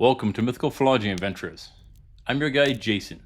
Welcome to Mythical Phylogeny Adventures. I'm your guide, Jason.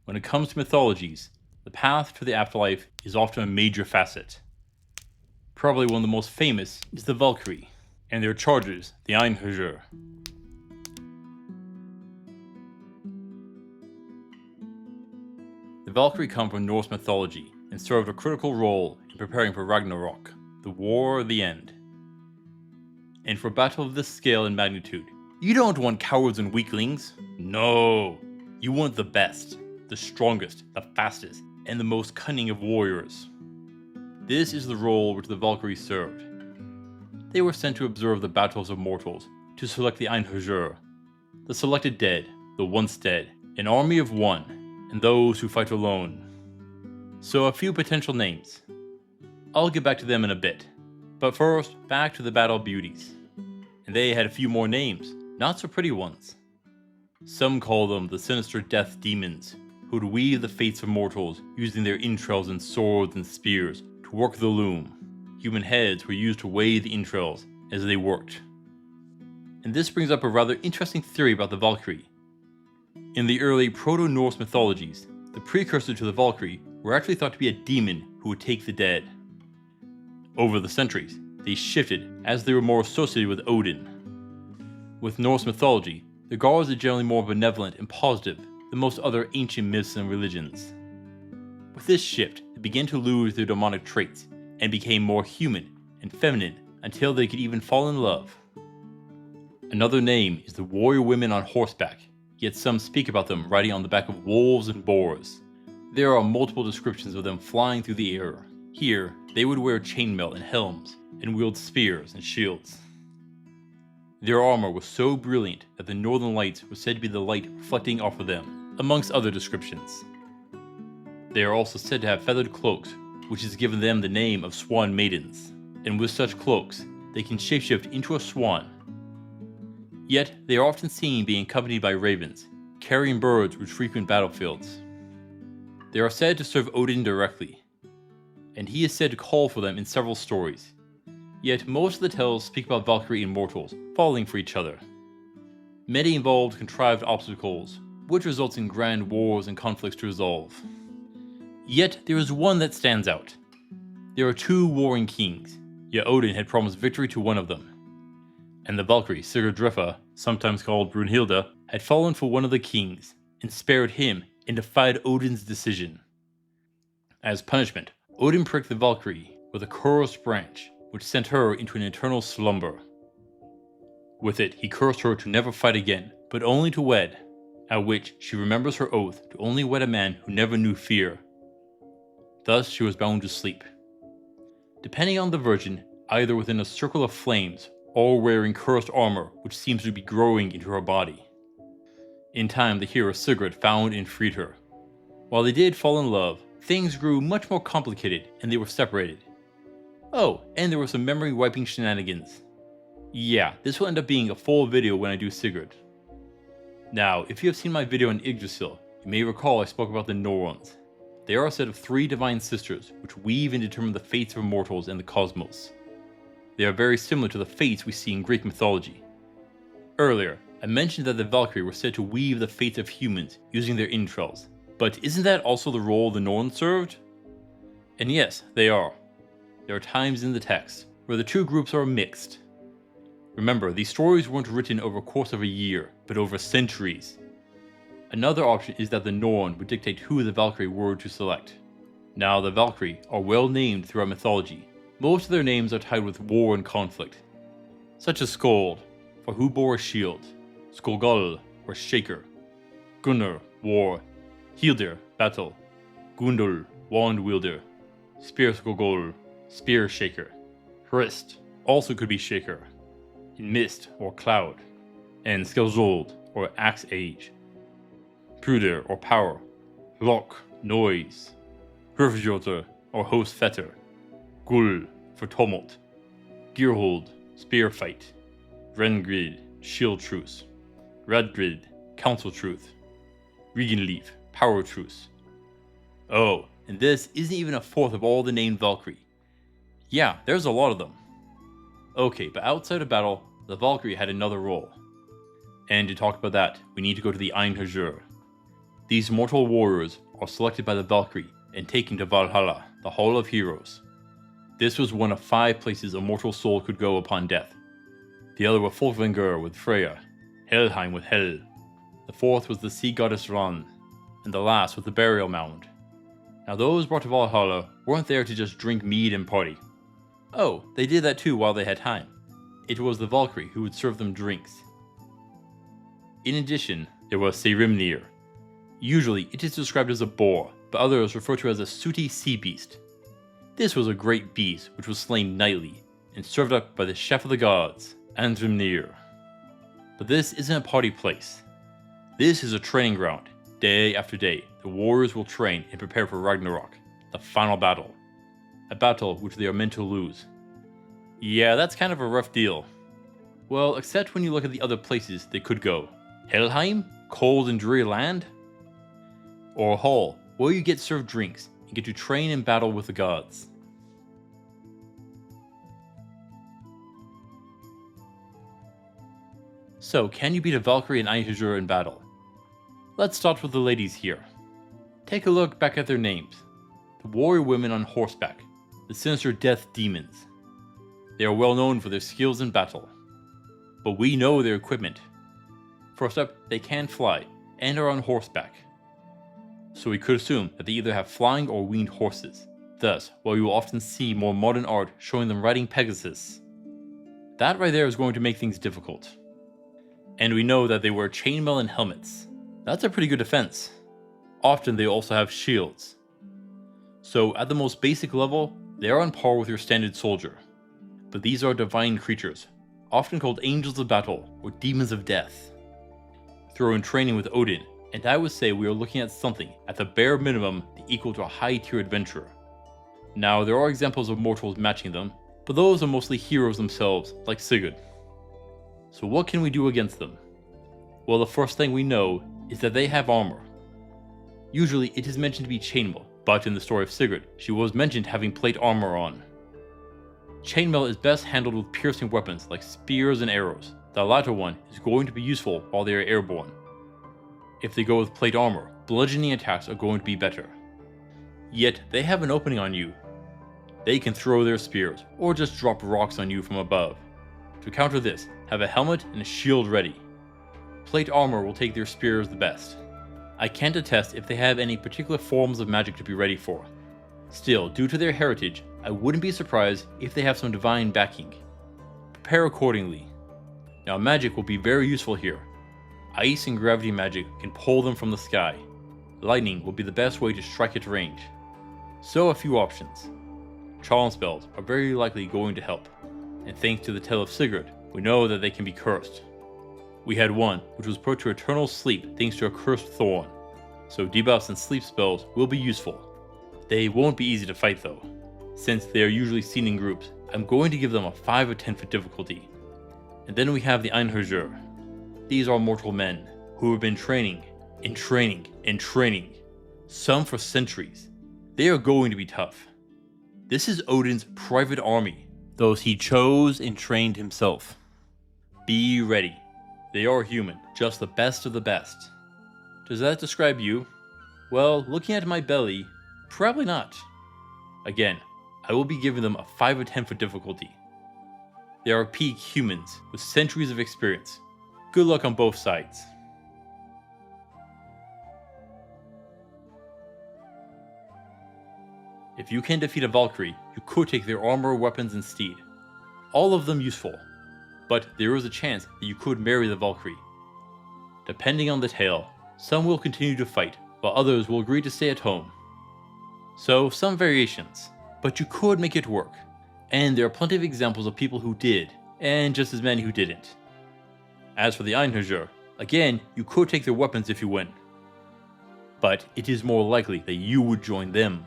When it comes to mythologies, the path to the afterlife is often a major facet. Probably one of the most famous is the Valkyrie, and their chargers, the Einherjar. The Valkyrie come from Norse mythology and served a critical role in preparing for Ragnarok, the war of the end. And for a battle of this scale and magnitude, you don't want cowards and weaklings. No, you want the best, the strongest, the fastest, and the most cunning of warriors. This is the role which the Valkyries served. They were sent to observe the battles of mortals, to select the Einherjar, the selected dead, the once dead, an army of one, and those who fight alone. So a few potential names. I'll get back to them in a bit, but first, back to the battle beauties. And they had a few more names, not so pretty ones. Some call them the sinister death demons, who would weave the fates of mortals using their entrails and swords and spears to work the loom. Human heads were used to weigh the entrails as they worked. And this brings up a rather interesting theory about the Valkyrie. In the early Proto-Norse mythologies, the precursor to the Valkyrie were actually thought to be a demon who would take the dead. Over the centuries, they shifted as they were more associated with Odin. With Norse mythology, the gods are generally more benevolent and positive than most other ancient myths and religions. With this shift, they began to lose their demonic traits and became more human and feminine until they could even fall in love. Another name is the warrior women on horseback, yet some speak about them riding on the back of wolves and boars. There are multiple descriptions of them flying through the air. Here, they would wear chainmail and helms, and wield spears and shields. Their armor was so brilliant that the northern lights were said to be the light reflecting off of them, amongst other descriptions. They are also said to have feathered cloaks, which has given them the name of swan maidens, and with such cloaks, they can shapeshift into a swan. Yet, they are often seen being accompanied by ravens, carrying birds which frequent battlefields. They are said to serve Odin directly, and he is said to call for them in several stories. Yet most of the tales speak about Valkyrie and mortals falling for each other. Many involved contrived obstacles, which results in grand wars and conflicts to resolve. Yet there is one that stands out. There are two warring kings, yet Odin had promised victory to one of them. And the Valkyrie Sigurdrifa, sometimes called Brunhilde, had fallen for one of the kings, and spared him and defied Odin's decision. As punishment, Odin pricked the Valkyrie with a cursed branch, which sent her into an eternal slumber. With it, he cursed her to never fight again, but only to wed, at which she remembers her oath to only wed a man who never knew fear. Thus she was bound to sleep. Depending on the virgin, either within a circle of flames, or wearing cursed armor which seems to be growing into her body. In time, the hero Sigurd found and freed her. While they did fall in love, things grew much more complicated and they were separated. Oh, and there were some memory wiping shenanigans. Yeah, this will end up being a full video when I do Sigurd. Now, if you have seen my video on Yggdrasil, you may recall I spoke about the Norns. They are a set of 3 divine sisters which weave and determine the fates of mortals and the cosmos. They are very similar to the fates we see in Greek mythology. Earlier, I mentioned that the Valkyrie were said to weave the fates of humans using their entrails, but isn't that also the role the Norns served? And yes, they are. There are times in the text where the two groups are mixed. Remember, these stories weren't written over a course of a year, but over centuries. Another option is that the Norn would dictate who the Valkyrie were to select. Now, the Valkyrie are well named throughout mythology. Most of their names are tied with war and conflict, such as Skuld, for who bore a shield, Skolgol, or shaker, Gunnar, war, Hildir, battle, Gundul, wand wielder, Spear Skolgol, spear shaker, Hrist, also could be shaker, mist or cloud, and Skjold, or axe age, Pruder, or power, Lok, noise, Hrfjotr, or host fetter, Gul, for tumult, Gearhold, spear fight, Rengrid, shield truce, Radgrid, council truth, Regenleaf, power truce. Oh, and this isn't even a fourth of all the named Valkyrie. Yeah, there's a lot of them. Okay, but outside of battle, the Valkyrie had another role. And to talk about that, we need to go to the Einherjar. These mortal warriors are selected by the Valkyrie and taken to Valhalla, the Hall of Heroes. This was one of 5 places a mortal soul could go upon death. The other were Folkvangr with Freya, Helheim with Hel. The 4th was the sea goddess Ran, and the last was the burial mound. Now those brought to Valhalla weren't there to just drink mead and party. Oh, they did that too while they had time. It was the Valkyrie who would serve them drinks. In addition, there was Saehrimnir. Usually it is described as a boar, but others refer to it as a sooty sea beast. This was a great beast which was slain nightly and served up by the chef of the gods, Andhrimnir. But this isn't a party place. This is a training ground. Day after day, the warriors will train and prepare for Ragnarok, the final battle. A battle which they are meant to lose. Yeah, that's kind of a rough deal. Well, except when you look at the other places they could go. Helheim? Cold and dreary land? Or Hall, where you get served drinks and get to train and battle with the gods. So, can you beat a Valkyrie and Einherjar in battle? Let's start with the ladies here. Take a look back at their names. The warrior women on horseback, the sinister death demons. They are well known for their skills in battle. But we know their equipment. First up, they can fly, and are on horseback. So we could assume that they either have flying or winged horses. Thus, while you will often see more modern art showing them riding Pegasus. That right there is going to make things difficult. And we know that they wear chainmail and helmets. That's a pretty good defense. Often they also have shields. So at the most basic level, they are on par with your standard soldier. But these are divine creatures, often called angels of battle or demons of death. Throw in training with Odin, and I would say we are looking at something at the bare minimum equal to a high tier adventurer. Now there are examples of mortals matching them, but those are mostly heroes themselves, like Sigurd. So what can we do against them? Well, the first thing we know is that they have armor. Usually it is mentioned to be chainmail, but in the story of Sigurd, she was mentioned having plate armor on. Chainmail is best handled with piercing weapons like spears and arrows. The latter one is going to be useful while they are airborne. If they go with plate armor, bludgeoning attacks are going to be better. Yet they have an opening on you. They can throw their spears, or just drop rocks on you from above. To counter this, have a helmet and a shield ready. Plate armor will take their spears the best. I can't attest if they have any particular forms of magic to be ready for. Still, due to their heritage, I wouldn't be surprised if they have some divine backing. Prepare accordingly. Now magic will be very useful here. Ice and gravity magic can pull them from the sky. Lightning will be the best way to strike at range. So a few options. Charm spells are very likely going to help, and thanks to the tale of Sigurd, we know that they can be cursed. We had one which was put to eternal sleep thanks to a cursed thorn, so debuffs and sleep spells will be useful. They won't be easy to fight though. Since they are usually seen in groups, I'm going to give them a 5 or 10 for difficulty. And then we have the Einherjar. These are mortal men who have been training, and training, and training, some for centuries. They are going to be tough. This is Odin's private army, those he chose and trained himself. Be ready. They are human, just the best of the best. Does that describe you? Well, looking at my belly, probably not. Again, I will be giving them a 5 or 10 for difficulty. They are peak humans with centuries of experience. Good luck on both sides. If you can defeat a Valkyrie, you could take their armor, weapons, and steed. All of them useful, but there is a chance that you could marry the Valkyrie. Depending on the tale, some will continue to fight, while others will agree to stay at home. So, some variations, but you could make it work. And there are plenty of examples of people who did, and just as many who didn't. As for the Einherjar, again, you could take their weapons if you win. But it is more likely that you would join them.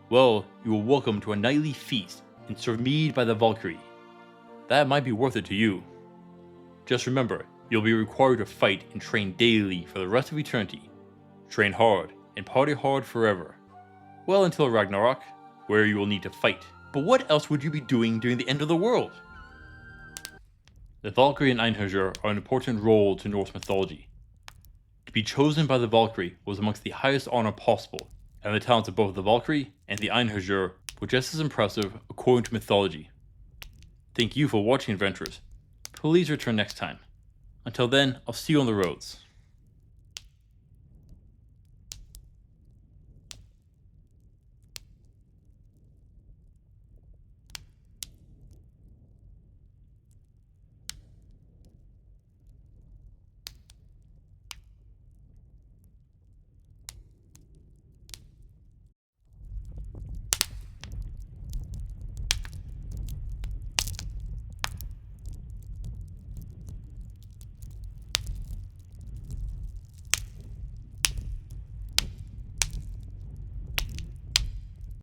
Well, you are welcome to a nightly feast and served mead by the Valkyrie. That might be worth it to you. Just remember, you'll be required to fight and train daily for the rest of eternity. Train hard and party hard forever. Well, until Ragnarok, where you will need to fight. But what else would you be doing during the end of the world? The Valkyrie and Einherjar are an important role to Norse mythology. To be chosen by the Valkyrie was amongst the highest honor possible, and the talents of both the Valkyrie and the Einherjar were just as impressive according to mythology. Thank you for watching, adventurers. Please return next time. Until then, I'll see you on the roads.